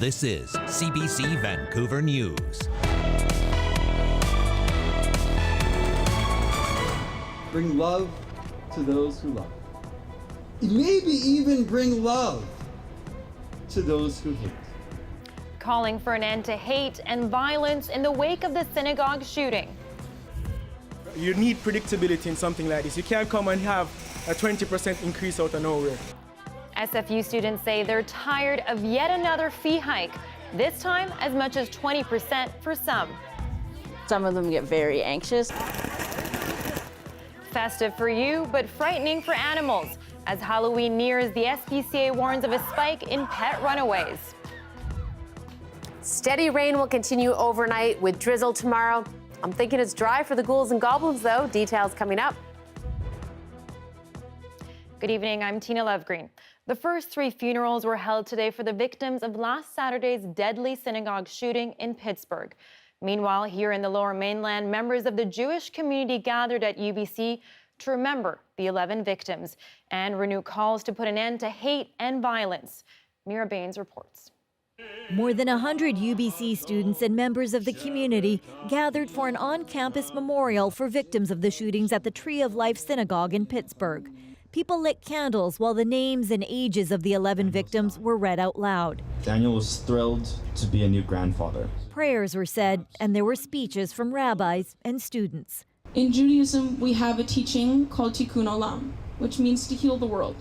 This is CBC Vancouver News. Bring love to those who love. Maybe even bring love to those who hate. Calling for an end to hate and violence in the wake of the synagogue shooting. You need predictability in something like this. You can't come and have a 20% increase out of nowhere. SFU students say they're tired of yet another fee hike, this time as much as 20% for some. Some of them get very anxious. Festive for you, but frightening for animals. As Halloween nears, the SPCA warns of a spike in pet runaways. Steady rain will continue overnight with drizzle tomorrow. I'm thinking it's dry for the ghouls and goblins, though. Details coming up. Good evening, I'm Tina Lovegreen. The first 3 funerals were held today for the victims of last Saturday's deadly synagogue shooting in Pittsburgh. Meanwhile, here in the Lower Mainland, members of the Jewish community gathered at UBC to remember the 11 victims and renew calls to put an end to hate and violence. Mira Baines reports. More than 100 UBC students and members of the community gathered for an on-campus memorial for victims of the shootings at the Tree of Life Synagogue in Pittsburgh. People lit candles while the names and ages of the 11 victims were read out loud. Daniel was thrilled to be a new grandfather. Prayers were said, and there were speeches from rabbis and students. In Judaism, we have a teaching called Tikkun Olam, which means to heal the world.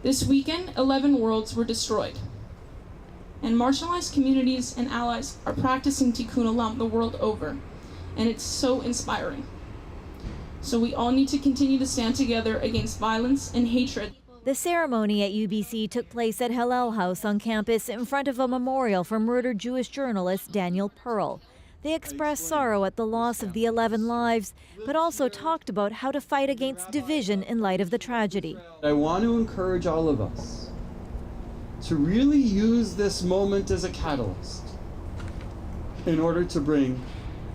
This weekend, 11 worlds were destroyed. And marginalized communities and allies are practicing Tikkun Olam the world over, and it's so inspiring. So we all need to continue to stand together against violence and hatred. The ceremony at UBC took place at Hillel House on campus in front of a memorial for murdered Jewish journalist Daniel Pearl. They expressed sorrow at the loss of the 11 lives, but also talked about how to fight against division in light of the tragedy. I want to encourage all of us to really use this moment as a catalyst in order to bring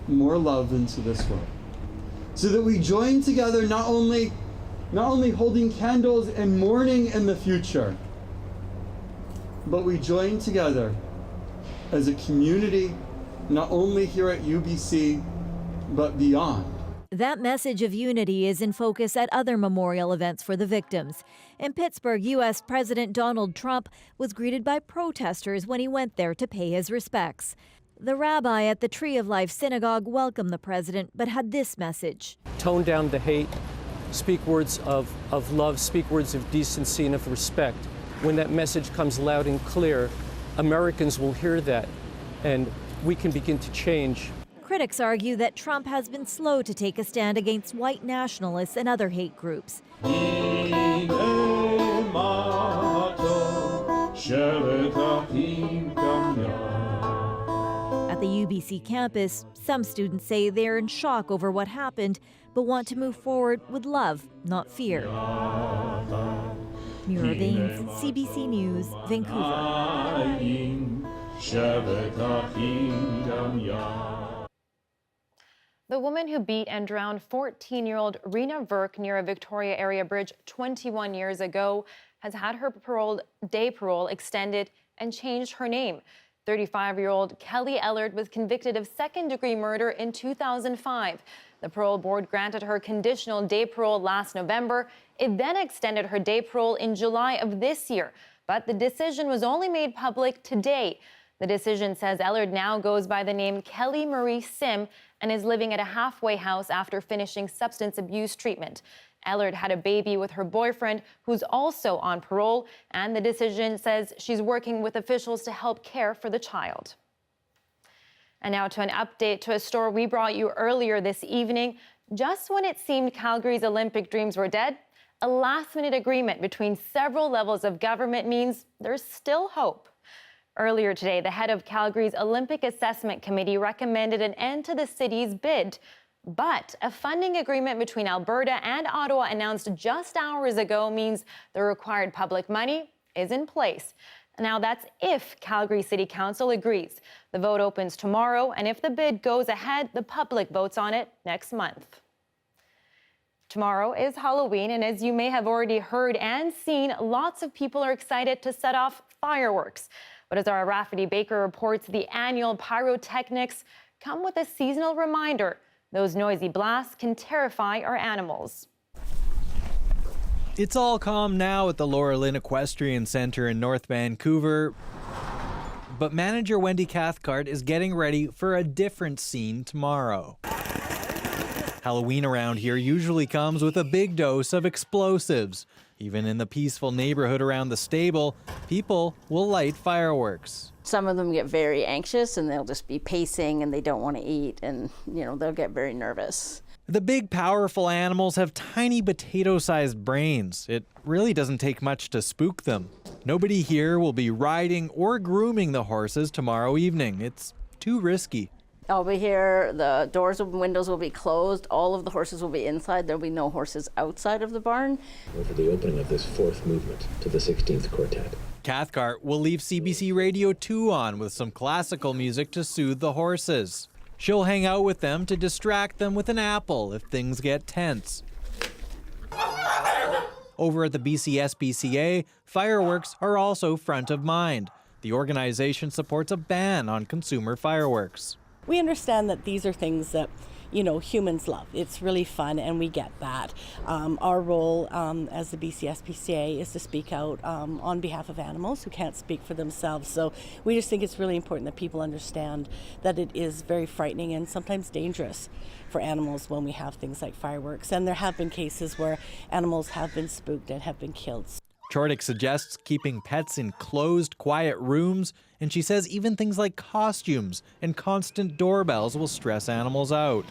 more love into this world, so that we join together not only holding candles and mourning in the future, but we join together as a community, not only here at UBC, but beyond. That message of unity is in focus at other memorial events for the victims. In Pittsburgh, U.S. President Donald Trump was greeted by protesters when he went there to pay his respects. The rabbi at the Tree of Life Synagogue welcomed the president, but had this message. Tone down the hate, speak words of love, speak words of decency and of respect. When that message comes loud and clear, Americans will hear that, and we can begin to change. Critics argue that Trump has been slow to take a stand against white nationalists and other hate groups. At the UBC campus, some students say they're in shock over what happened, but want to move forward with love, not fear. Mira Baines, CBC News, Vancouver. The woman who beat and drowned 14-year-old Rena Verk near a Victoria area bridge 21 years ago has had her day parole extended and changed her name. 35-year-old Kelly Ellard was convicted of second-degree murder in 2005. The parole board granted her conditional day parole last November. It then extended her day parole in July of this year, but the decision was only made public today. The decision says Ellard now goes by the name Kelly Marie Sim and is living at a halfway house after finishing substance abuse treatment. Ellard had a baby with her boyfriend, who's also on parole, and the decision says she's working with officials to help care for the child. And now to an update to a story we brought you earlier this evening. Just when it seemed Calgary's Olympic dreams were dead, a last-minute agreement between several levels of government means there's still hope. Earlier today, the head of Calgary's Olympic Assessment Committee recommended an end to the city's bid. But a funding agreement between Alberta and Ottawa announced just hours ago means the required public money is in place. Now, that's if Calgary City Council agrees. The vote opens tomorrow, and if the bid goes ahead, the public votes on it next month. Tomorrow is Halloween, and as you may have already heard and seen, lots of people are excited to set off fireworks. But as our Rafferty Baker reports, the annual pyrotechnics come with a seasonal reminder. Those noisy blasts can terrify our animals. It's all calm now at the Laura Lynn Equestrian Centre in North Vancouver. But manager Wendy Cathcart is getting ready for a different scene tomorrow. Halloween around here usually comes with a big dose of explosives. Even in the peaceful neighborhood around the stable, people will light fireworks. Some of them get very anxious and they'll just be pacing and they don't want to eat and, they'll get very nervous. The big, powerful animals have tiny potato-sized brains. It really doesn't take much to spook them. Nobody here will be riding or grooming the horses tomorrow evening. It's too risky. I'll be here, the doors and windows will be closed, all of the horses will be inside, there'll be no horses outside of the barn. For the opening of this fourth movement to the 16th Quartet. Cathcart will leave CBC Radio 2 on with some classical music to soothe the horses. She'll hang out with them to distract them with an apple if things get tense. Over at the BC-SPCA, fireworks are also front of mind. The organization supports a ban on consumer fireworks. We understand that these are things that, humans love. It's really fun, and we get that. Our role as the BC-SPCA is to speak out on behalf of animals who can't speak for themselves. So we just think it's really important that people understand that it is very frightening and sometimes dangerous for animals when we have things like fireworks. And there have been cases where animals have been spooked and have been killed. Chordick suggests keeping pets in closed, quiet rooms, and she says even things like costumes and constant doorbells will stress animals out.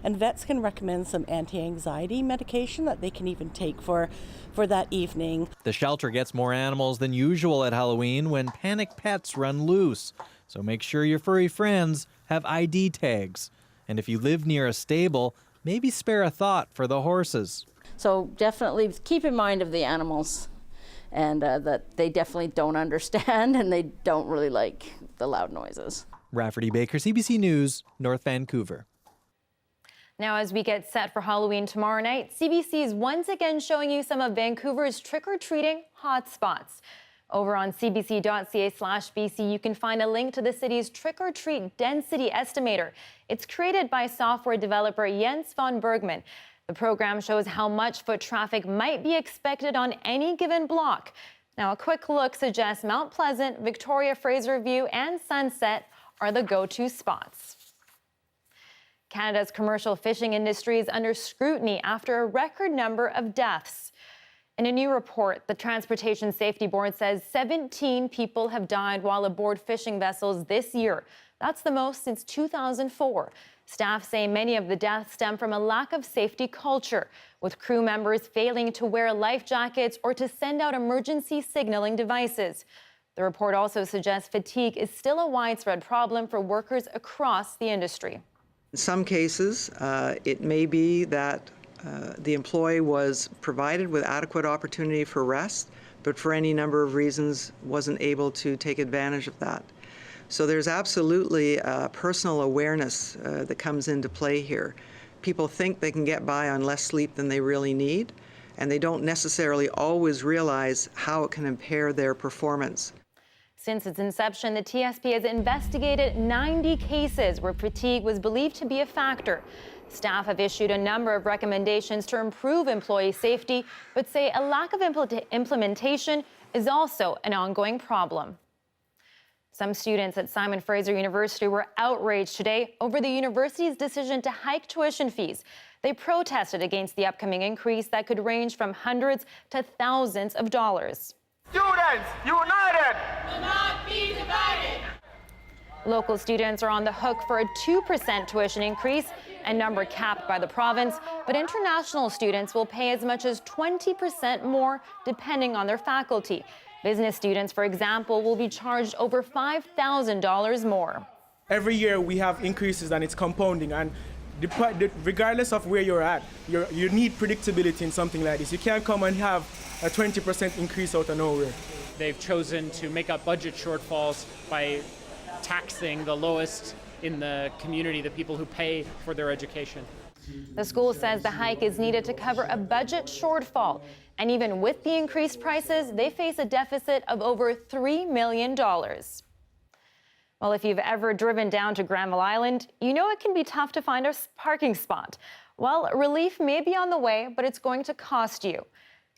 And vets can recommend some anti-anxiety medication that they can even take for that evening. The shelter gets more animals than usual at Halloween when panic pets run loose. So make sure your furry friends have ID tags. And if you live near a stable, maybe spare a thought for the horses. So definitely keep in mind of the animals. And that they definitely don't understand and they don't really like the loud noises. Rafferty Baker, CBC News, North Vancouver. Now, as we get set for Halloween tomorrow night, CBC is once again showing you some of Vancouver's trick-or-treating hotspots. Over on cbc.ca/BC, you can find a link to the city's trick-or-treat density estimator. It's created by software developer Jens von Bergman. The program shows how much foot traffic might be expected on any given block. Now, a quick look suggests Mount Pleasant, Victoria, Fraser View, and Sunset are the go-to spots. Canada's commercial fishing industry is under scrutiny after a record number of deaths. In a new report, the Transportation Safety Board says 17 people have died while aboard fishing vessels this year. That's the most since 2004. Staff say many of the deaths stem from a lack of safety culture, with crew members failing to wear life jackets or to send out emergency signaling devices. The report also suggests fatigue is still a widespread problem for workers across the industry. In some cases, it may be that the employee was provided with adequate opportunity for rest, but for any number of reasons wasn't able to take advantage of that. So there's absolutely personal awareness that comes into play here. People think they can get by on less sleep than they really need, and they don't necessarily always realize how it can impair their performance. Since its inception, the TSP has investigated 90 cases where fatigue was believed to be a factor. Staff have issued a number of recommendations to improve employee safety, but say a lack of implementation is also an ongoing problem. Some students at Simon Fraser University were outraged today over the university's decision to hike tuition fees. They protested against the upcoming increase that could range from hundreds to thousands of dollars. Students united! Will not be divided! Local students are on the hook for a 2% tuition increase, a number capped by the province, but international students will pay as much as 20% more depending on their faculty. Business students, for example, will be charged over $5,000 more. Every year we have increases and it's compounding, and regardless of where you're at, you need predictability in something like this. You can't come and have a 20% increase out of nowhere. They've chosen to make up budget shortfalls by taxing the lowest in the community, the people who pay for their education. The school says the hike is needed to cover a budget shortfall. And even with the increased prices, they face a deficit of over $3 million. Well, if you've ever driven down to Granville Island, you know it can be tough to find a parking spot. Well, relief may be on the way, but it's going to cost you.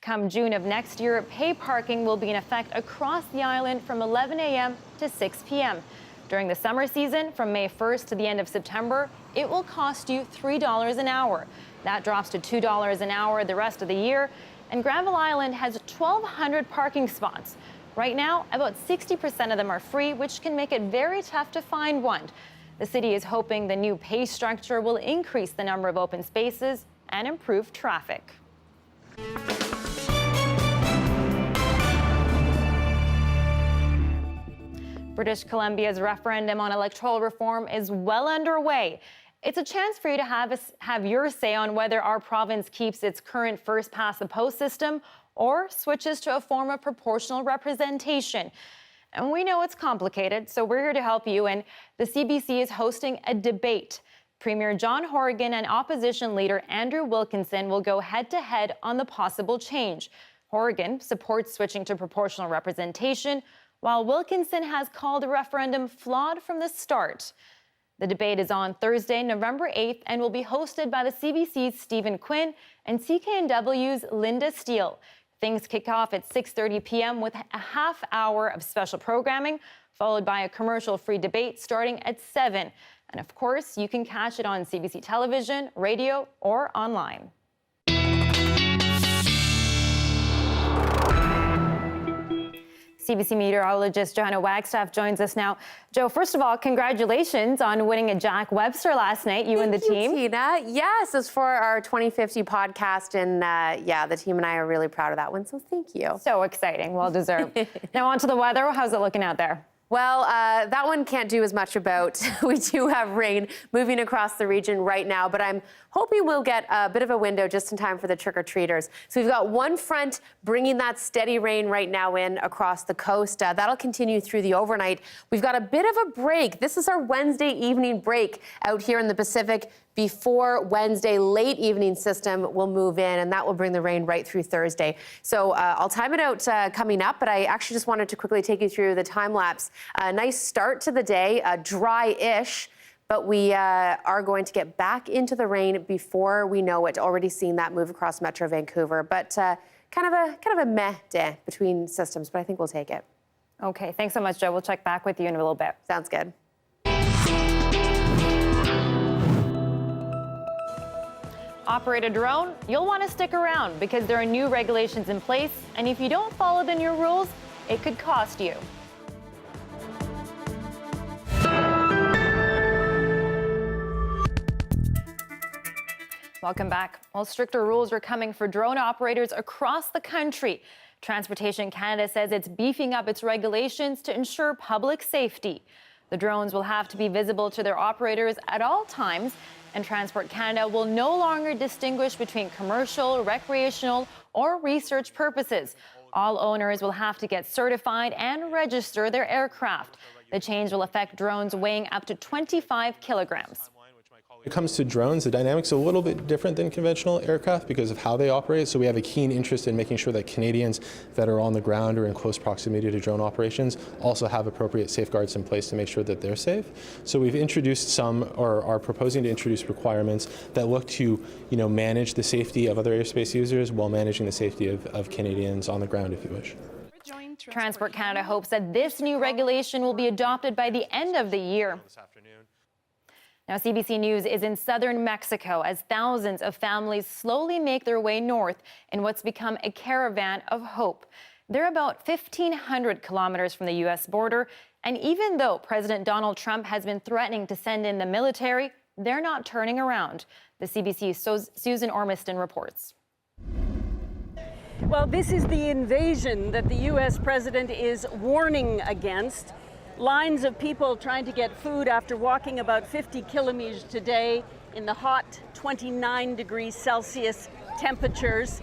Come June of next year, pay parking will be in effect across the island from 11 a.m. to 6 p.m. During the summer season, from May 1st to the end of September, it will cost you $3 an hour. That drops to $2 an hour the rest of the year. And Granville Island has 1,200 parking spots. Right now, about 60% of them are free, which can make it very tough to find one. The city is hoping the new pay structure will increase the number of open spaces and improve traffic. British Columbia's referendum on electoral reform is well underway. It's a chance for you to have your say on whether our province keeps its current first-past-the-post system or switches to a form of proportional representation. And we know it's complicated, so we're here to help you, and the CBC is hosting a debate. Premier John Horgan and opposition leader Andrew Wilkinson will go head-to-head on the possible change. Horgan supports switching to proportional representation, while Wilkinson has called the referendum flawed from the start. The debate is on Thursday, November 8th, and will be hosted by the CBC's Stephen Quinn and CKNW's Linda Steele. Things kick off at 6:30 p.m. with a half hour of special programming, followed by a commercial-free debate starting at 7. And of course, you can catch it on CBC television, radio, or online. CBC meteorologist Johanna Wagstaff joins us now. Joe, first of all, congratulations on winning a Jack Webster last night, you and the team. Thank you, Tina. Yes, it's for our 2050 podcast, and the team and I are really proud of that one, so thank you. So exciting, well deserved. Now on to the weather. How's it looking out there? Well, that one can't do as much about. We do have rain moving across the region right now, but I'm hoping we'll get a bit of a window just in time for the trick-or-treaters. So we've got one front bringing that steady rain right now in across the coast. That'll continue through the overnight. We've got a bit of a break. This is our Wednesday evening break out here in the Pacific before Wednesday late evening system will move in, and that will bring the rain right through Thursday. So I'll time it out coming up, but I actually just wanted to quickly take you through the time lapse. Nice start to the day, dry-ish, but we are going to get back into the rain before we know it. Already seen that move across Metro Vancouver, but kind of a meh day between systems, but I think we'll take it. Okay, thanks so much, Joe. We'll check back with you in a little bit. Sounds good. Operate a drone? You'll want to stick around because there are new regulations in place, and if you don't follow the new rules, it could cost you. Welcome back. Well, stricter rules are coming for drone operators across the country. Transportation Canada says it's beefing up its regulations to ensure public safety. The drones will have to be visible to their operators at all times, and Transport Canada will no longer distinguish between commercial, recreational, or research purposes. All owners will have to get certified and register their aircraft. The change will affect drones weighing up to 25 kilograms. When it comes to drones, the dynamics are a little bit different than conventional aircraft because of how they operate. So we have a keen interest in making sure that Canadians that are on the ground or in close proximity to drone operations also have appropriate safeguards in place to make sure that they're safe. So we've introduced some, or are proposing to introduce requirements that look to, manage the safety of other airspace users while managing the safety of Canadians on the ground, if you wish. Transport Canada hopes that this new regulation will be adopted by the end of the year. Now, CBC News is in southern Mexico as thousands of families slowly make their way north in what's become a caravan of hope. They're about 1,500 kilometers from the U.S. border, and even though President Donald Trump has been threatening to send in the military, they're not turning around. The CBC's Susan Ormiston reports. Well, this is the invasion that the U.S. president is warning against. Lines of people trying to get food after walking about 50 kilometers today in the hot 29 degrees Celsius temperatures.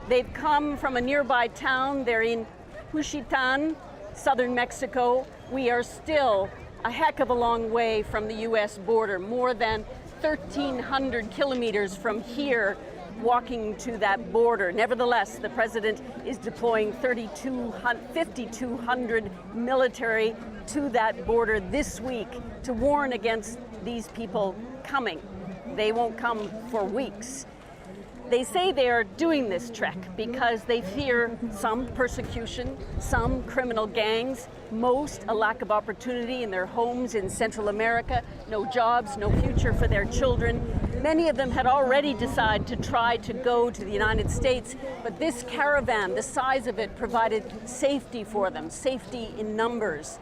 They've come from a nearby town. They're in Juchitán, southern Mexico. We are still a heck of a long way from the U.S. border, more than 1,300 kilometers from here walking to that border. Nevertheless, the president is deploying 5,200 military to that border this week to warn against these people coming. They won't come for weeks. They say they are doing this trek because they fear some persecution, some criminal gangs, most a lack of opportunity in their homes in Central America, no jobs, no future for their children. Many of them had already decided to try to go to the United States, but this caravan, the size of it, provided safety for them, safety in numbers.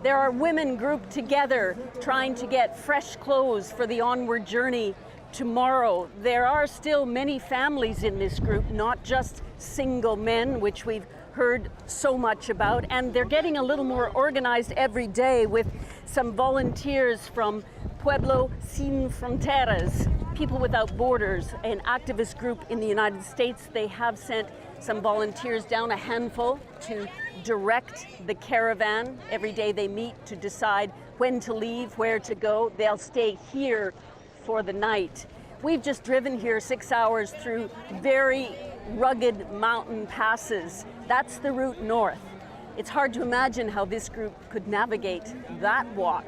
There are women grouped together trying to get fresh clothes for the onward journey tomorrow. There are still many families in this group, not just single men, which we've heard so much about, and they're getting a little more organized every day with some volunteers from Pueblo Sin Fronteras, People Without Borders, an activist group in the United States. They have sent some volunteers down, a handful, to direct the caravan. Every day they meet to decide when to leave, where to go. They'll stay here for the night. We've just driven here 6 hours through very rugged mountain passes. That's the route north. It's hard to imagine how this group could navigate that walk.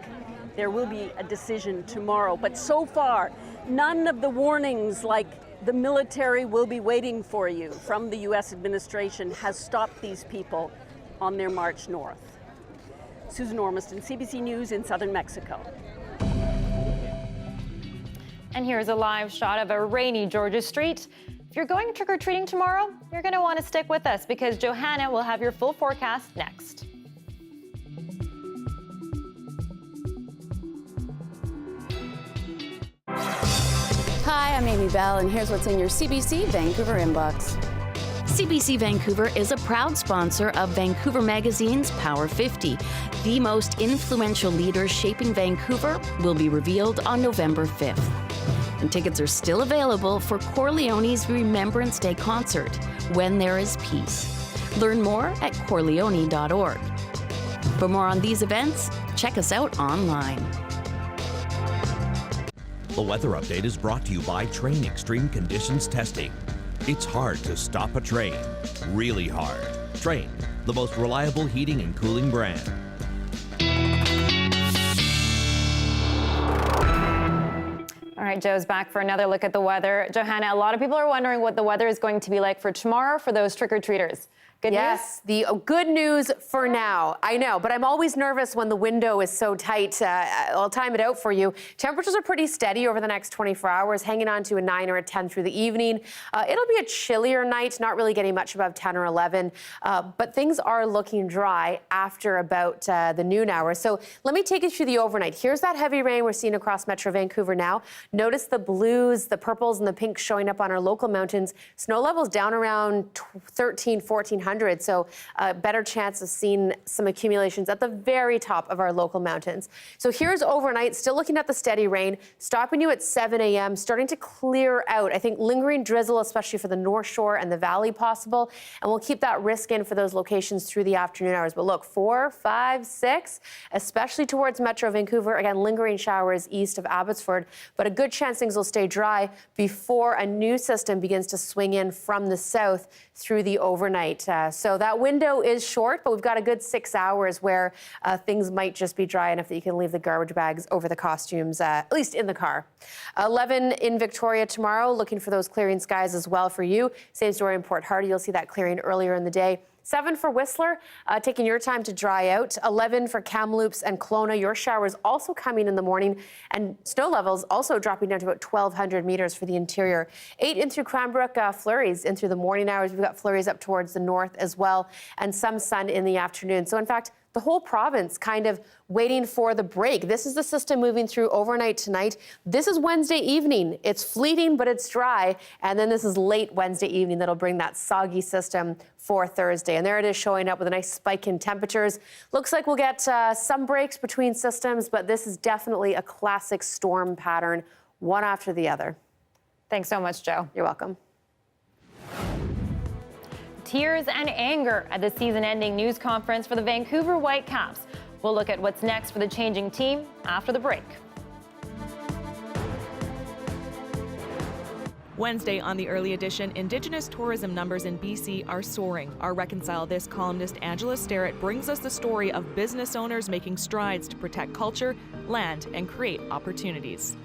There will be a decision tomorrow, but so far, none of the warnings like the military will be waiting for you from the U.S. administration has stopped these people on their march north. Susan Ormiston, CBC News in southern Mexico. And here's a live shot of a rainy Georgia street. If you're going trick-or-treating tomorrow, you're going to want to stick with us because Johanna will have your full forecast next. Hi, I'm Amy Bell, and here's what's in your CBC Vancouver inbox. CBC Vancouver is a proud sponsor of Vancouver Magazine's Power 50. The most influential leaders shaping Vancouver will be revealed on November 5th. And tickets are still available for Corleone's Remembrance Day concert, When There Is Peace. Learn more at corleone.org. For more on these events, check us out online. The weather update is brought to you by Train Extreme Conditions Testing. It's hard to stop a train. Really hard. Train, the most reliable heating and cooling brand. All right, Joe's back for another look at the weather. Johanna, a lot of people are wondering what the weather is going to be like for tomorrow for those trick-or-treaters. Good yes, news? The good news for now. I know, but I'm always nervous when the window is so tight. I'll time it out for you. Temperatures are pretty steady over the next 24 hours, hanging on to a 9 or a 10 through the evening. It'll be a chillier night, not really getting much above 10 or 11, but things are looking dry after about the noon hour. So let me take you through the overnight. Here's that heavy rain we're seeing across Metro Vancouver now. Notice the blues, the purples, and the pinks showing up on our local mountains. Snow levels down around 1,400. So a better chance of seeing some accumulations at the very top of our local mountains. So here's overnight, still looking at the steady rain, stopping you at 7 a.m., starting to clear out. I think lingering drizzle, especially for the North Shore and the Valley possible. And we'll keep that risk in for those locations through the afternoon hours. But look, 4, 5, 6, especially towards Metro Vancouver. Again, lingering showers east of Abbotsford, but a good chance things will stay dry before a new system begins to swing in from the south through the overnight. So that window is short, but we've got a good 6 hours where things might just be dry enough that you can leave the garbage bags over the costumes, at least in the car. 11 in Victoria tomorrow, looking for those clearing skies as well for you. Same story in Port Hardy. You'll see that clearing earlier in the day. 7 for Whistler, taking your time to dry out. 11 for Kamloops and Kelowna. Your showers also coming in the morning, and snow levels also dropping down to about 1,200 meters for the interior. 8 in through Cranbrook, flurries in through the morning hours. We've got flurries up towards the north as well, and some sun in the afternoon. So in fact, the whole province kind of waiting for the break. This is the system moving through overnight tonight. This is Wednesday evening. It's fleeting, but it's dry. And then this is late Wednesday evening that'll bring that soggy system for Thursday. And there it is showing up with a nice spike in temperatures. Looks like we'll get some breaks between systems, but this is definitely a classic storm pattern, one after the other. Thanks so much, Joe. You're welcome. Tears and anger at the season-ending news conference for the Vancouver Whitecaps. We'll look at what's next for the changing team after the break. Wednesday on the Early Edition, Indigenous tourism numbers in BC are soaring. Our Reconcile This columnist Angela Starrett brings us the story of business owners making strides to protect culture, land, and create opportunities.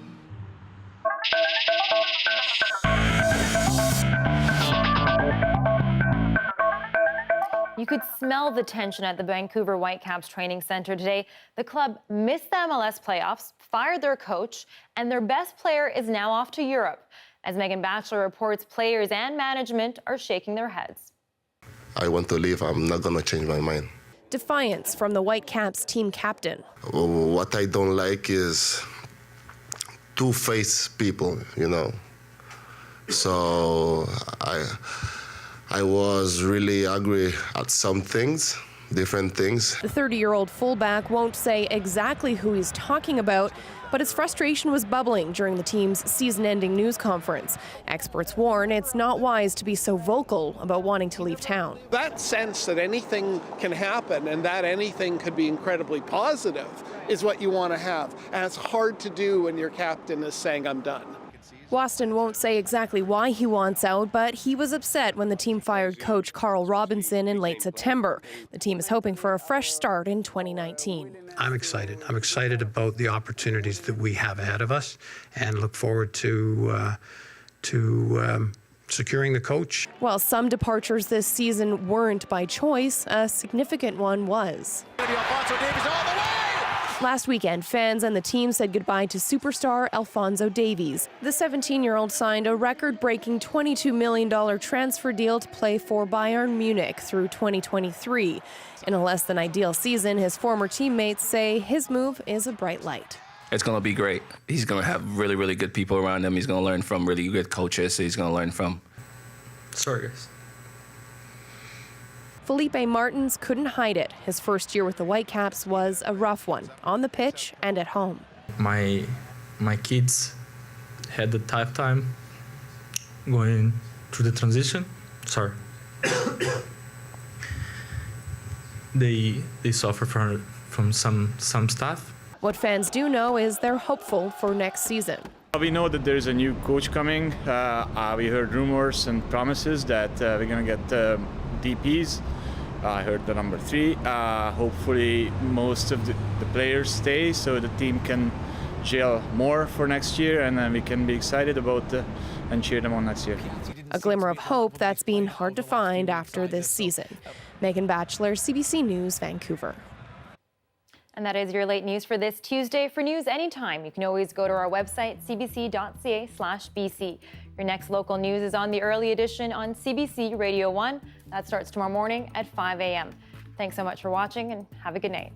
You could smell the tension at the Vancouver Whitecaps training center today. The club missed the MLS playoffs, fired their coach, and their best player is now off to Europe. As Megan Batchelor reports, players and management are shaking their heads. I want to leave. I'm not going to change my mind. Defiance from the Whitecaps team captain. What I don't like is two-faced people, you know. So I was really angry at some things, different things. The 30-year-old fullback won't say exactly who he's talking about, but his frustration was bubbling during the team's season-ending news conference. Experts warn it's not wise to be so vocal about wanting to leave town. That sense that anything can happen and that anything could be incredibly positive is what you want to have. And it's hard to do when your captain is saying, I'm done. Waston won't say exactly why he wants out, but he was upset when the team fired coach Carl Robinson in late September. The team is hoping for a fresh start in 2019. I'm excited. I'm excited about the opportunities that we have ahead of us and look forward to securing the coach. While some departures this season weren't by choice, a significant one was. Last weekend, fans and the team said goodbye to superstar Alphonso Davies. The 17-year-old signed a record-breaking $22 million transfer deal to play for Bayern Munich through 2023. In a less-than-ideal season, his former teammates say his move is a bright light. It's going to be great. He's going to have really, really good people around him. He's going to learn from really good coaches. He's going to learn from... Sorry, guys. Felipe Martins couldn't hide it. His first year with the Whitecaps was a rough one, on the pitch and at home. My kids had a tough time going through the transition. Sorry. They suffer from some stuff. What fans do know is they're hopeful for next season. We know that there's a new coach coming. We heard rumors and promises that we're going to get DPs. I heard the number 3. Hopefully most of the players stay so the team can gel more for next year, and then we can be excited about and cheer them on next year. A glimmer of hope that's been hard to find after this season. Megan Batchelor, CBC News, Vancouver. And that is your late news for this Tuesday. For news anytime, you can always go to our website, cbc.ca/BC. Your next local news is on the Early Edition on CBC Radio 1. That starts tomorrow morning at 5 a.m. Thanks so much for watching and have a good night.